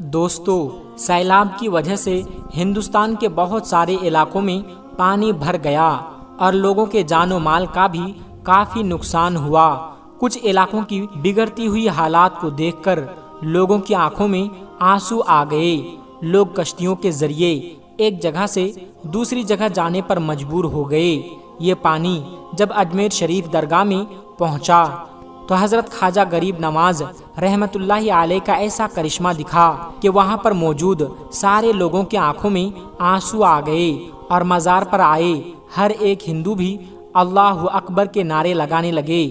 دوستو، سیلاب کی وجہ سے ہندوستان کے بہت سارے علاقوں میں پانی بھر گیا اور لوگوں کے جان و مال کا بھی کافی نقصان ہوا۔ کچھ علاقوں کی بگڑتی ہوئی حالات کو دیکھ کر لوگوں کی آنکھوں میں آنسو آ گئے۔ لوگ کشتیوں کے ذریعے ایک جگہ سے دوسری جگہ جانے پر مجبور ہو گئے۔ یہ پانی جب اجمیر شریف درگاہ میں پہنچا تو حضرت خواجہ غریب نواز رحمت اللہ علیہ کا ایسا کرشمہ دکھا کہ وہاں پر موجود سارے لوگوں کی آنکھوں میں آنسو آ گئے اور مزار پر آئے ہر ایک ہندو بھی اللہ اکبر کے نعرے لگانے لگے۔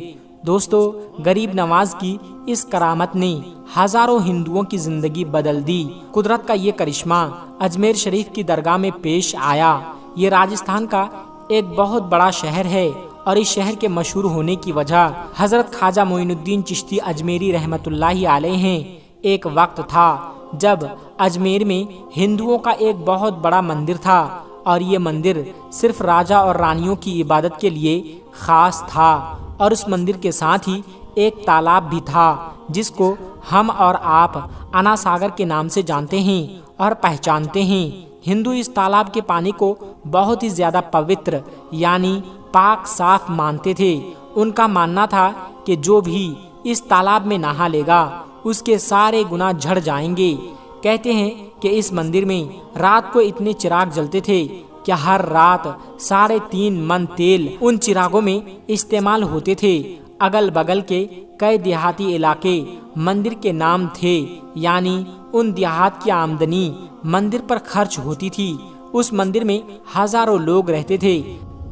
دوستو، غریب نواز کی اس کرامت نے ہزاروں ہندوؤں کی زندگی بدل دی۔ قدرت کا یہ کرشمہ اجمیر شریف کی درگاہ میں پیش آیا۔ یہ راجستھان کا ایک بہت بڑا شہر ہے اور اس شہر کے مشہور ہونے کی وجہ حضرت خواجہ معین الدین چشتی اجمیری رحمت اللہ علیہ ہیں۔ ایک وقت تھا جب اجمیر میں ہندوؤں کا ایک بہت بڑا مندر تھا اور یہ مندر صرف راجا اور رانیوں کی عبادت کے لیے خاص تھا، اور اس مندر کے ساتھ ہی ایک تالاب بھی تھا جس کو ہم اور آپ انا ساگر کے نام سے جانتے ہیں اور پہچانتے ہیں۔ ہندو اس تالاب کے پانی کو بہت ہی زیادہ پوتر یعنی پاک صاف مانتے تھے۔ ان کا ماننا تھا کہ جو بھی اس تالاب میں نہا لے گا اس کے سارے گناہ جھڑ جائیں گے۔ کہتے ہیں کہ اس مندر میں رات کو اتنے چراغ جلتے تھے کہ ہر رات 3.5 من تیل ان چراغوں میں استعمال ہوتے تھے۔ اگل بگل کے کئی دیہاتی علاقے مندر کے نام تھے، یعنی ان دیہات کی آمدنی مندر پر خرچ ہوتی تھی۔ اس مندر میں ہزاروں لوگ رہتے تھے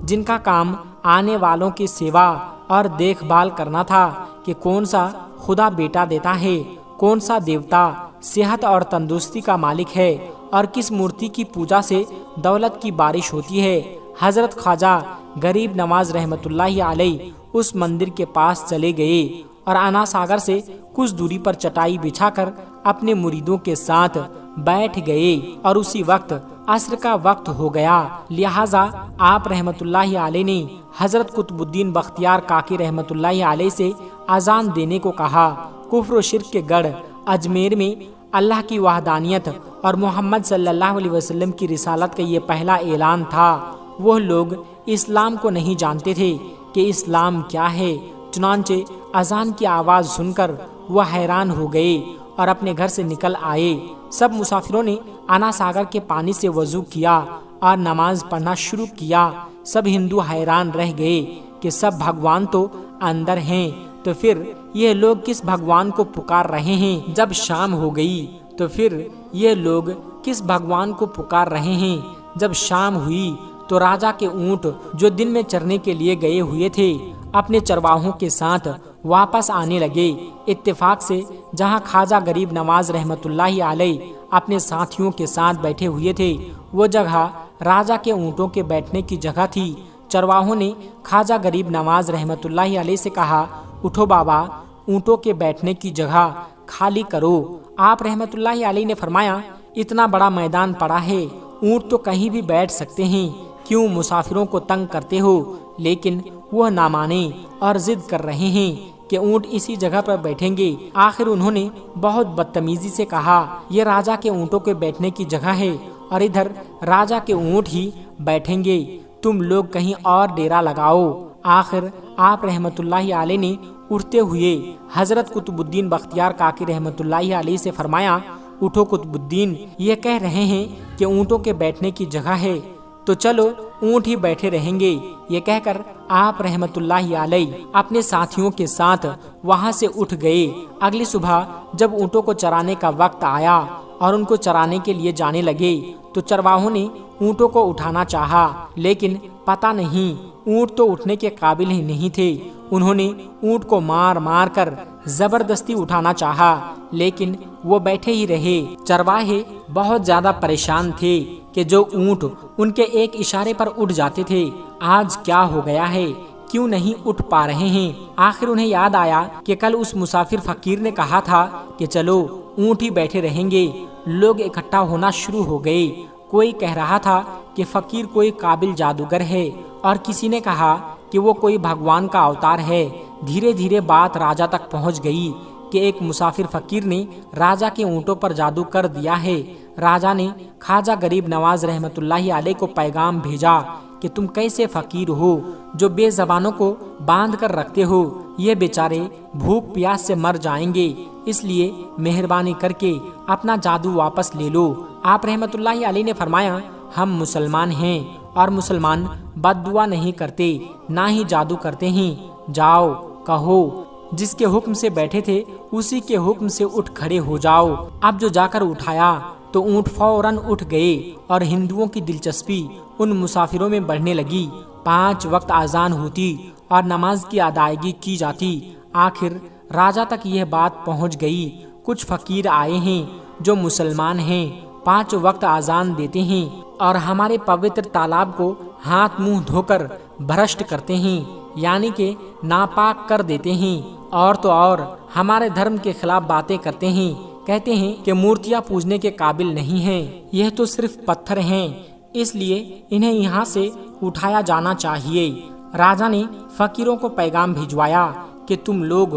جن کا کام آنے والوں کی سیوا اور دیکھ بھال کرنا تھا کہ کون سا خدا بیٹا دیتا ہے، کون سا دیوتا صحت اور تندرستی کا مالک ہے اور کس مورتی کی پوجا سے دولت کی بارش ہوتی ہے۔ حضرت خواجہ غریب نواز رحمت اللہ علیہ اس مندر کے پاس چلے گئے اور انا ساگر سے کچھ دوری پر چٹائی بچھا کر اپنے مریدوں کے ساتھ بیٹھ گئے، اور اسی وقت عصر کا وقت ہو گیا۔ لہٰذا آپ رحمت اللہ علیہ نے حضرت قطب الدین بختیار کاکی رحمت اللہ علیہ سے اذان دینے کو کہا۔ کفر و شرک کے گڑھ اجمیر میں اللہ کی وحدانیت اور محمد صلی اللہ علیہ وسلم کی رسالت کا یہ پہلا اعلان تھا۔ وہ لوگ اسلام کو نہیں جانتے تھے کہ اسلام کیا ہے، چنانچہ اذان کی آواز سن کر وہ حیران ہو گئے اور اپنے گھر سے نکل آئے۔ سب مسافروں نے انا ساگر کے پانی سے وضو کیا اور نماز پڑھنا شروع کیا۔ سب ہندو حیران رہ گئے کہ سب بھگوان تو اندر ہیں، تو پھر یہ لوگ کس بھگوان کو پکار رہے ہیں؟ جب شام ہو گئی تو پھر یہ لوگ کس بھگوان کو پکار رہے ہیں؟ جب شام ہوئی تو راجا کے اونٹ جو دن میں چرنے کے لیے گئے ہوئے تھے اپنے چرواہوں کے ساتھ واپس آنے لگے۔ اتفاق سے جہاں خواجہ غریب نواز رحمت اللہ علیہ اپنے ساتھیوں کے ساتھ بیٹھے ہوئے تھے وہ جگہ راجا کے اونٹوں کے بیٹھنے کی جگہ تھی۔ چرواہوں نے خواجہ غریب نواز رحمت اللہ علیہ سے کہا، اٹھو بابا، اونٹوں کے بیٹھنے کی جگہ خالی کرو۔ آپ رحمت اللہ علیہ نے فرمایا، اتنا بڑا میدان پڑا ہے، اونٹ تو کہیں بھی بیٹھ سکتے ہیں، کیوں مسافروں کو تنگ کرتے ہو؟ لیکن وہ نہ مانے اور ضد کر رہے ہیں کہ اونٹ اسی جگہ پر بیٹھیں گے۔ آخر انہوں نے بہت بدتمیزی سے کہا، یہ راجا کے اونٹوں کے بیٹھنے کی جگہ ہے اور ادھر راجا کے اونٹ ہی بیٹھیں گے، تم لوگ کہیں اور ڈیرا لگاؤ۔ آخر آپ رحمت اللہ علیہ نے اٹھتے ہوئے حضرت قطب الدین بختیار کاکی رحمت اللہ علیہ سے فرمایا، اٹھو قطب الدین، یہ کہہ رہے ہیں کہ اونٹوں کے بیٹھنے کی جگہ ہے تو چلو اونٹ ہی بیٹھے رہیں گے۔ یہ کہہ کر آپ رحمت اللہ علیہ اپنے ساتھیوں کے ساتھ وہاں سے اٹھ گئے۔ اگلی صبح جب اونٹوں کو چرانے کا وقت آیا اور ان کو چرانے کے لیے جانے لگے تو چرواہوں نے اونٹوں کو اٹھانا چاہا، لیکن پتہ نہیں اونٹ تو اٹھنے کے قابل ہی نہیں تھے۔ انہوں نے اونٹ کو مار مار کر زبردستی اٹھانا چاہا لیکن وہ بیٹھے ہی رہے۔ چرواہے بہت زیادہ پریشان تھے کہ جو اونٹ ان کے ایک اشارے پر اٹھ جاتے تھے آج کیا ہو گیا ہے، کیوں نہیں اٹھ پا رہے ہیں۔ آخر انہیں یاد آیا کہ کل اس مسافر فقیر نے کہا تھا کہ چلو اونٹ ہی بیٹھے رہیں گے۔ لوگ اکٹھا ہونا شروع ہو گئے۔ کوئی کہہ رہا تھا کہ فقیر کوئی قابل جادوگر ہے اور کسی نے کہا کہ وہ کوئی بھگوان کا اوتار ہے۔ دھیرے دھیرے بات راجا تک پہنچ گئی کہ ایک مسافر فقیر نے راجا کے اونٹوں پر جادو کر دیا ہے۔ راجا نے خواجہ غریب نواز رحمۃ اللہ علیہ کو پیغام بھیجا کہ تم کیسے فقیر ہو جو بے زبانوں کو باندھ کر رکھتے ہو، یہ بیچارے بھوک پیاس سے مر جائیں گے، اس لیے مہربانی کر کے اپنا جادو واپس لے لو۔ آپ رحمۃ اللہ علیہ نے فرمایا، ہم مسلمان ہیں اور مسلمان بد دعا نہیں کرتے، نہ ہی جادو کرتے ہیں۔ جاؤ کہو جس کے حکم سے بیٹھے تھے اسی کے حکم سے اٹھ کھڑے ہو جاؤ۔ اب جو جا کر اٹھایا تو اونٹ فوراً اٹھ گئے اور ہندوؤں کی دلچسپی ان مسافروں میں بڑھنے لگی۔ 5 وقت اذان ہوتی اور نماز کی ادائیگی کی جاتی۔ آخر راجا تک یہ بات پہنچ گئی، کچھ فقیر آئے ہیں جو مسلمان ہیں، 5 وقت اذان دیتے ہیں اور ہمارے پوتر تالاب کو ہاتھ منہ دھو کر بھرشٹ کرتے ہیں، یعنی کہ ناپاک کر دیتے ہیں، اور تو اور ہمارے دھرم کے خلاف باتیں کرتے ہیں، کہتے ہیں کہ مورتیاں پوجنے کے قابل نہیں ہیں، یہ تو صرف پتھر ہیں، اس لیے انہیں یہاں سے اٹھایا جانا چاہیے۔ راجا نے فقیروں کو پیغام بھجوایا کہ تم لوگ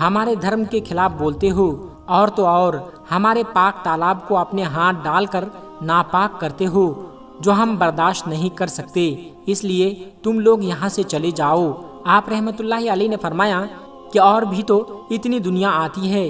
ہمارے دھرم کے خلاف بولتے ہو، اور تو اور ہمارے پاک تالاب کو اپنے ہاتھ ڈال کر ناپاک کرتے ہو، جو ہم برداشت نہیں کر سکتے، اس لیے تم لوگ یہاں سے چلے جاؤ۔ آپ رحمۃ اللہ علیہ نے فرمایا کہ اور بھی تو اتنی دنیا آتی ہے،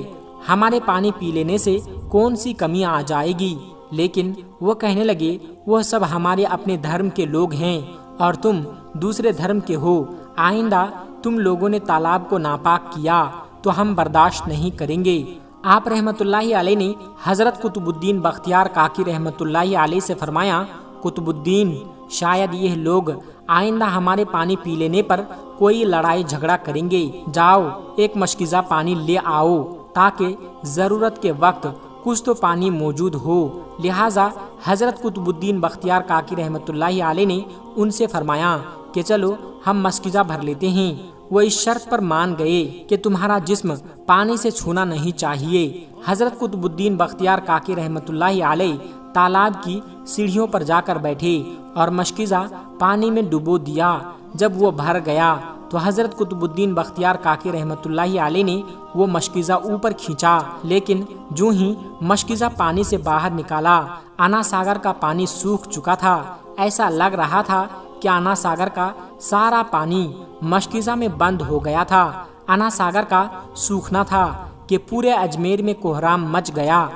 ہمارے پانی پی لینے سے کون سی کمی آ جائے گی، لیکن وہ کہنے لگے وہ سب ہمارے اپنے دھرم کے لوگ ہیں اور تم دوسرے دھرم کے ہو، آئندہ تم لوگوں نے تالاب کو ناپاک کیا تو ہم برداشت نہیں کریں گے۔ آپ رحمۃ اللہ علیہ نے حضرت قطب الدین بختیار کاکی رحمۃ اللہ علیہ سے فرمایا، قطب الدین، شاید یہ لوگ آئندہ ہمارے پانی پی لینے پر کوئی لڑائی جھگڑا کریں گے، جاؤ ایک مشکیزہ پانی لے آؤ تاکہ ضرورت کے وقت کچھ تو پانی موجود ہو۔ لہٰذا حضرت قطب الدین بختیار کاکی رحمۃ اللہ علیہ نے ان سے فرمایا کہ چلو ہم مشکیزہ بھر لیتے ہیں۔ وہ اس شرط پر مان گئے کہ تمہارا جسم پانی سے چھونا نہیں چاہیے۔ حضرت قطب الدین بختیار کاکی رحمۃ اللہ علیہ تالاب کی سیڑھیوں پر جا کر بیٹھے اور مشکیزہ پانی میں ڈبو دیا۔ جب وہ بھر گیا تو حضرت قطب الدین بختیار کاکی رحمۃ اللہ علیہ نے وہ مشکیزہ اوپر کھینچا، لیکن جو ہی مشکیزہ پانی سے باہر نکالا، انا ساگر کا پانی سوکھ چکا تھا۔ ایسا لگ رہا تھا کہ انا ساگر کا سارا پانی مشکیزہ میں بند ہو گیا تھا۔ انا ساگر کا سوکھنا تھا کہ پورے اجمیر میں کوہرام مچ گیا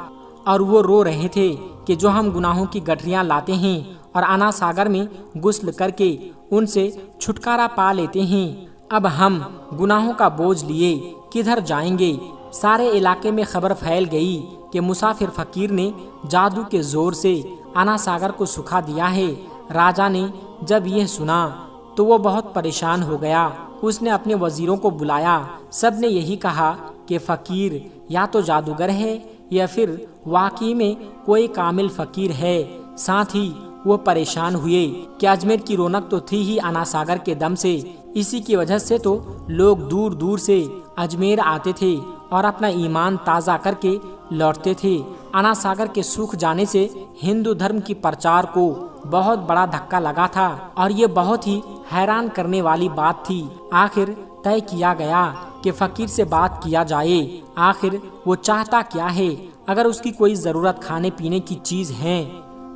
اور وہ رو رہے تھے کہ جو ہم گناہوں کی گٹھریاں لاتے ہیں اور انا ساگر میں غسل کر کے ان سے چھٹکارا پا لیتے ہیں، اب ہم گناہوں کا بوجھ لیے کدھر جائیں گے؟ سارے علاقے میں خبر پھیل گئی کہ مسافر فقیر نے جادو کے زور سے انا ساگر کو سکھا دیا ہے۔ راجا نے جب یہ سنا تو وہ بہت پریشان ہو گیا۔ اس نے اپنے وزیروں کو بلایا، سب نے یہی کہا کہ فقیر یا تو جادوگر ہے یا پھر واقعی میں کوئی کامل فقیر ہے۔ ساتھ ہی وہ پریشان ہوئے کہ اجمیر کی رونق تو تھی ہی انا ساگر کے دم سے، اسی کی وجہ سے تو لوگ دور دور سے اجمیر آتے تھے اور اپنا ایمان تازہ کر کے لوٹتے تھے۔ انا ساگر کے سوکھ جانے سے ہندو دھرم کی پرچار کو بہت بڑا دھکا لگا تھا اور یہ بہت ہی حیران کرنے والی بات تھی۔ آخر طے کیا گیا کہ فقیر سے بات کیا جائے، آخر وہ چاہتا کیا ہے، اگر اس کی کوئی ضرورت کھانے پینے کی چیز ہے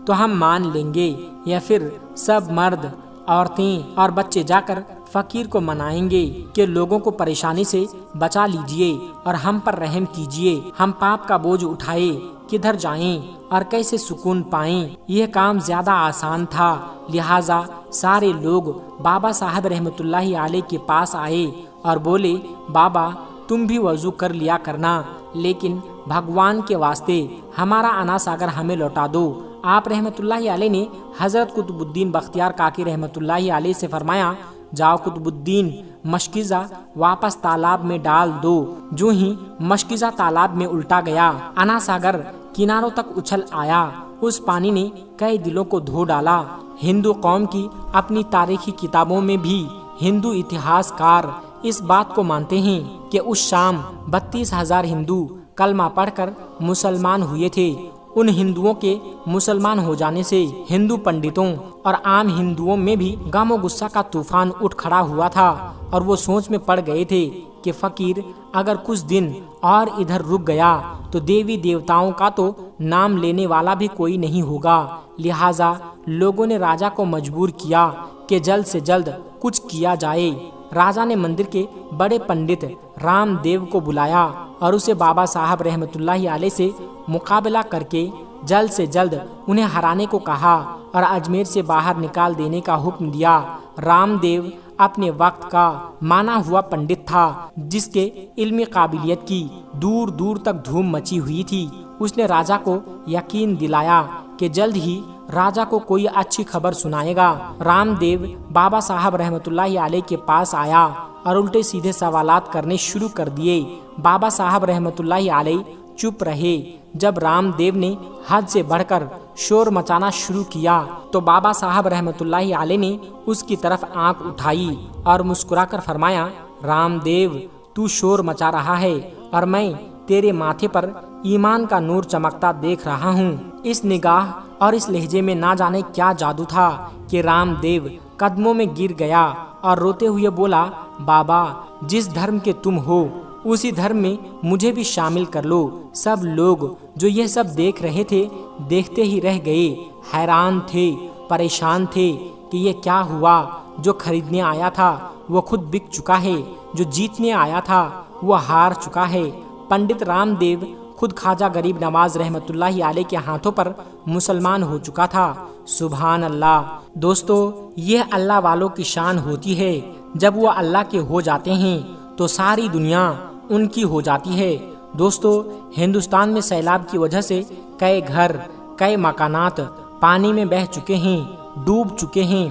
تو ہم مان لیں گے، یا پھر سب مرد عورتیں اور بچے جا کر فقیر کو منائیں گے کہ لوگوں کو پریشانی سے بچا لیجئے اور ہم پر رحم کیجئے، ہم پاپ کا بوجھ اٹھائے کدھر جائیں اور کیسے سکون پائیں۔ یہ کام زیادہ آسان تھا، لہٰذا سارے لوگ بابا صاحب رحمۃ اللہ علیہ کے پاس آئے اور بولے، بابا تم بھی وضو کر لیا کرنا، لیکن بھگوان کے واسطے ہمارا انا ساگر ہمیں لوٹا دو۔ آپ رحمۃ اللہ علیہ نے حضرت قطب الدین بختیار کاکی رحمۃ اللہ علیہ سے فرمایا، جاؤ قطب الدین، مشکیزہ واپس تالاب میں ڈال دو۔ جو ہی مشکیزہ تالاب میں الٹا گیا، انا ساگر کناروں تک اچھل آیا، اس پانی نے کئی دلوں کو دھو ڈالا۔ ہندو قوم کی اپنی تاریخی کتابوں میں بھی ہندو اتہاس کار اس بات کو مانتے ہیں کہ اس شام 32,000 ہندو کلمہ پڑھ کر مسلمان ہوئے تھے۔ ان ہندوؤں کے مسلمان ہو جانے سے ہندو پنڈتوں اور عام ہندوؤں میں بھی غم و غصہ کا طوفان اٹھ کھڑا ہوا تھا اور وہ سوچ میں پڑ گئے تھے کہ فقیر اگر کچھ دن اور ادھر رک گیا تو دیوی دیوتاؤں کا تو نام لینے والا بھی کوئی نہیں ہوگا۔ لہٰذا لوگوں نے راجا کو مجبور کیا کہ جلد سے جلد کچھ کیا جائے۔ راجا نے مندر کے بڑے پنڈت رام دیو کو بلایا اور اسے بابا صاحب رحمۃ اللہ علیہ سے مقابلہ کر کے جلد سے جلد انہیں ہرانے کو کہا اور اجمیر سے باہر نکال دینے کا حکم دیا۔ رام دیو اپنے وقت کا مانا ہوا پنڈت تھا جس کے علمی قابلیت کی دور دور تک دھوم مچی ہوئی تھی۔ اس نے راجا کو یقین دلایا کہ جلد ہی راجا کو کوئی اچھی خبر سنائے گا۔ رام دیو بابا صاحب رحمۃ اللہ علیہ کے پاس آیا اور الٹے سیدھے سوالات کرنے شروع کر دیے۔ بابا صاحب رحمۃ اللہ علیہ چپ رہے۔ جب رام دیو نے حد سے بڑھ کر شور مچانا شروع کیا تو بابا صاحب رحمۃ اللہ علیہ نے اس کی طرف آنکھ اٹھائی اور مسکرا کر فرمایا، رام دیو تو شور مچا رہا ہے اور میں تیرے ماتھے پر ایمان کا نور چمکتا دیکھ رہا ہوں۔ اس نگاہ اور اس لہجے میں نہ جانے کیا جادو تھا کہ رام دیو قدموں میں گر گیا اور روتے ہوئے بولا، بابا جس دھرم کے تم ہو اسی دھرم میں مجھے بھی شامل کر لو۔ سب لوگ جو یہ سب دیکھ رہے تھے دیکھتے ہی رہ گئے، حیران تھے، پریشان تھے کہ یہ کیا ہوا۔ جو خریدنے آیا تھا وہ خود بک چکا ہے، جو جیتنے آیا تھا وہ ہار چکا ہے۔ پنڈت رام دیو خود خواجہ غریب نواز رحمۃ اللہ علیہ کے ہاتھوں پر مسلمان ہو چکا تھا۔ سبحان اللہ۔ دوستو، یہ اللہ والوں کی شان ہوتی ہے، جب وہ اللہ کے ہو جاتے ہیں تو ساری دنیا ان کی ہو جاتی ہے۔ دوستو، ہندوستان میں سیلاب کی وجہ سے کئی گھر، کئی مکانات پانی میں بہہ چکے ہیں، ڈوب چکے ہیں۔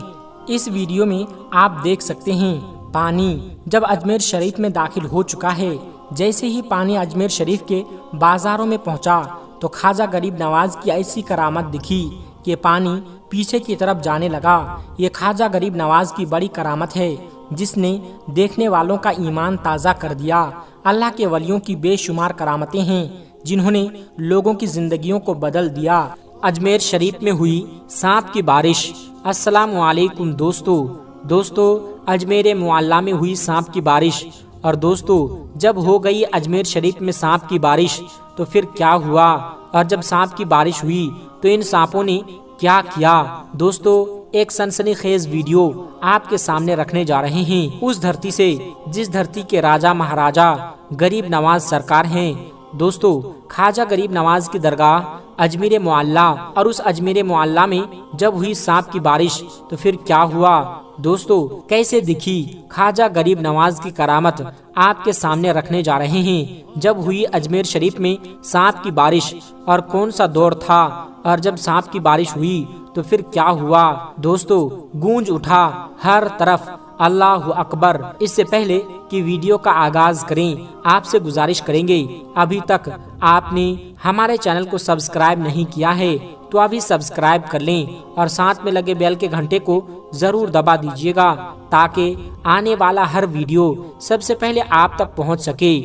اس ویڈیو میں آپ دیکھ سکتے ہیں پانی جب اجمیر شریف میں داخل ہو چکا ہے۔ جیسے ہی پانی اجمیر شریف کے بازاروں میں پہنچا تو خواجہ غریب نواز کی ایسی کرامت دکھی کہ پانی پیچھے کی طرف جانے لگا۔ یہ خواجہ غریب نواز کی بڑی کرامت ہے جس نے دیکھنے والوں کا ایمان تازہ کر دیا۔ اللہ کے ولیوں کی بے شمار کرامتیں ہیں جنہوں نے لوگوں کی زندگیوں کو بدل دیا۔ اجمیر شریف میں ہوئی سانپ کی بارش۔ السلام علیکم دوستو، اجمیر معلیٰ میں ہوئی سانپ کی بارش۔ اور دوستو، جب ہو گئی اجمیر شریف میں سانپ کی بارش تو پھر کیا ہوا؟ اور جب سانپ کی بارش ہوئی تو ان سانپوں نے کیا کیا؟ دوستو، ایک سنسنی خیز ویڈیو آپ کے سامنے رکھنے جا رہے ہیں، اس دھرتی سے جس دھرتی کے راجا مہاراجا غریب نواز سرکار ہیں۔ دوستو، خواجہ غریب نواز کی درگاہ اجمیر معلیٰ، اور اس اجمیر معلیٰ میں جب ہوئی سانپ کی بارش تو پھر کیا ہوا؟ دوستو، کیسے دکھی خواجہ غریب نواز کی کرامت آپ کے سامنے رکھنے جا رہے ہیں۔ جب ہوئی اجمیر شریف میں سانپ کی بارش اور کون سا دور تھا، اور جب سانپ کی بارش ہوئی تو پھر کیا ہوا؟ دوستو، گونج اٹھا ہر طرف اللہ اکبر۔ اس سے پہلے کہ ویڈیو کا آغاز کریں، آپ سے گزارش کریں گے ابھی تک آپ نے ہمارے چینل کو سبسکرائب نہیں کیا ہے تو ابھی سبسکرائب کر لیں اور ساتھ میں لگے بیل کے گھنٹے کو ضرور دبا دیجیے گا تاکہ آنے والا ہر ویڈیو سب سے پہلے آپ تک پہنچ سکے۔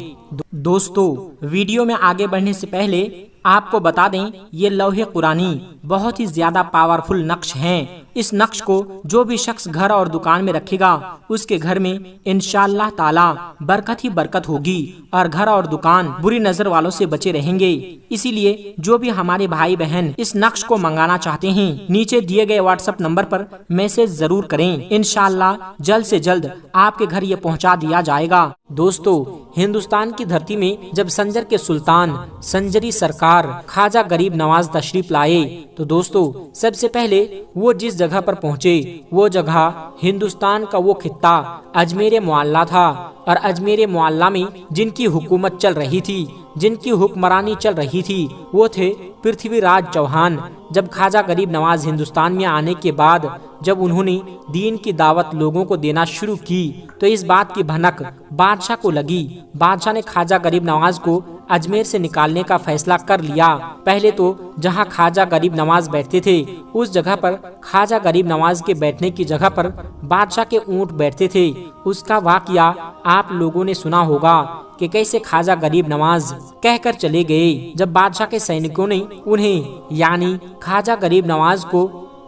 دوستو، ویڈیو میں آگے بڑھنے سے پہلے آپ کو بتا دیں، یہ لوح قرآنی بہت ہی زیادہ پاورفل نقش ہیں۔ اس نقش کو جو بھی شخص گھر اور دکان میں رکھے گا اس کے گھر میں انشاءاللہ تعالی برکت ہی برکت ہوگی اور گھر اور دکان بری نظر والوں سے بچے رہیں گے۔ اسی لیے جو بھی ہمارے بھائی بہن اس نقش کو منگانا چاہتے ہیں نیچے دیے گئے واٹس ایپ نمبر پر میسج ضرور کریں، انشاءاللہ جلد سے جلد آپ کے گھر یہ پہنچا دیا جائے گا۔ دوستو، ہندوستان کی دھرتی میں جب سنجر کے سلطان سنجری سرکار خواجہ غریب نواز تشریف لائے تو دوستو، سب سے پہلے وہ جس جگہ پر پہنچے وہ جگہ ہندوستان کا وہ خطہ اجمیر معلیٰ تھا، اور اجمیر معلیٰ میں جن کی حکومت چل رہی تھی، جن کی حکمرانی چل رہی تھی، وہ تھے پرتھوی راج چوہان۔ جب خواجہ غریب نواز ہندوستان میں آنے کے بعد جب انہوں نے دین کی دعوت لوگوں کو دینا شروع کی تو اس بات کی بھنک بادشاہ کو لگی۔ بادشاہ نے خواجہ غریب نواز کو اجمیر سے نکالنے کا فیصلہ کر لیا۔ پہلے تو جہاں خواجہ غریب نواز بیٹھتے تھے اس جگہ پر خواجہ غریب نواز کے بیٹھنے کی جگہ پر بادشاہ کے اونٹ بیٹھتے تھے۔ اس کا واقعہ آپ لوگوں نے سنا ہوگا کہ کیسے خواجہ غریب نواز کہہ کر چلے گئے۔ جب بادشاہ کے سینکوں نے انہیں یعنی خواجہ غریب نواز کو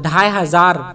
2500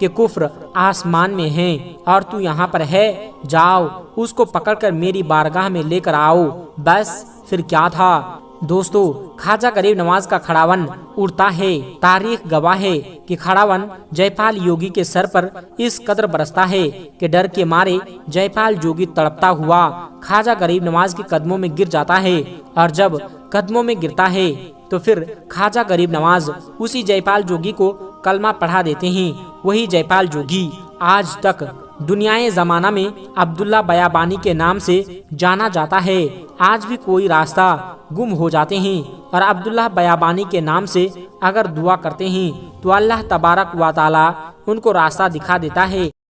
کہ کفر آسمان میں ہے اور تو یہاں پر ہے، جاؤ اس کو پکڑ کر میری بارگاہ میں لے کر آؤ۔ بس پھر کیا تھا دوستو، خواجہ غریب نواز کا کھڑاون اڑتا ہے۔ تاریخ گواہ ہے کہ کھڑاون جے پال یوگی کے سر پر اس قدر برستا ہے کہ ڈر کے مارے جے پال یوگی تڑپتا ہوا خواجہ غریب نواز کے قدموں میں گر جاتا ہے، اور جب قدموں میں گرتا ہے تو پھر خواجہ غریب نواز اسی جے پال یوگی کو کلمہ پڑھا دیتے ہیں۔ وہی جے پال یوگی آج تک دنیائے زمانہ میں عبداللہ بیابانی کے نام سے جانا جاتا ہے۔ آج بھی کوئی راستہ گم ہو جاتے ہیں اور عبداللہ بیابانی کے نام سے اگر دعا کرتے ہیں تو اللہ تبارک و تعالی ان کو راستہ دکھا دیتا ہے۔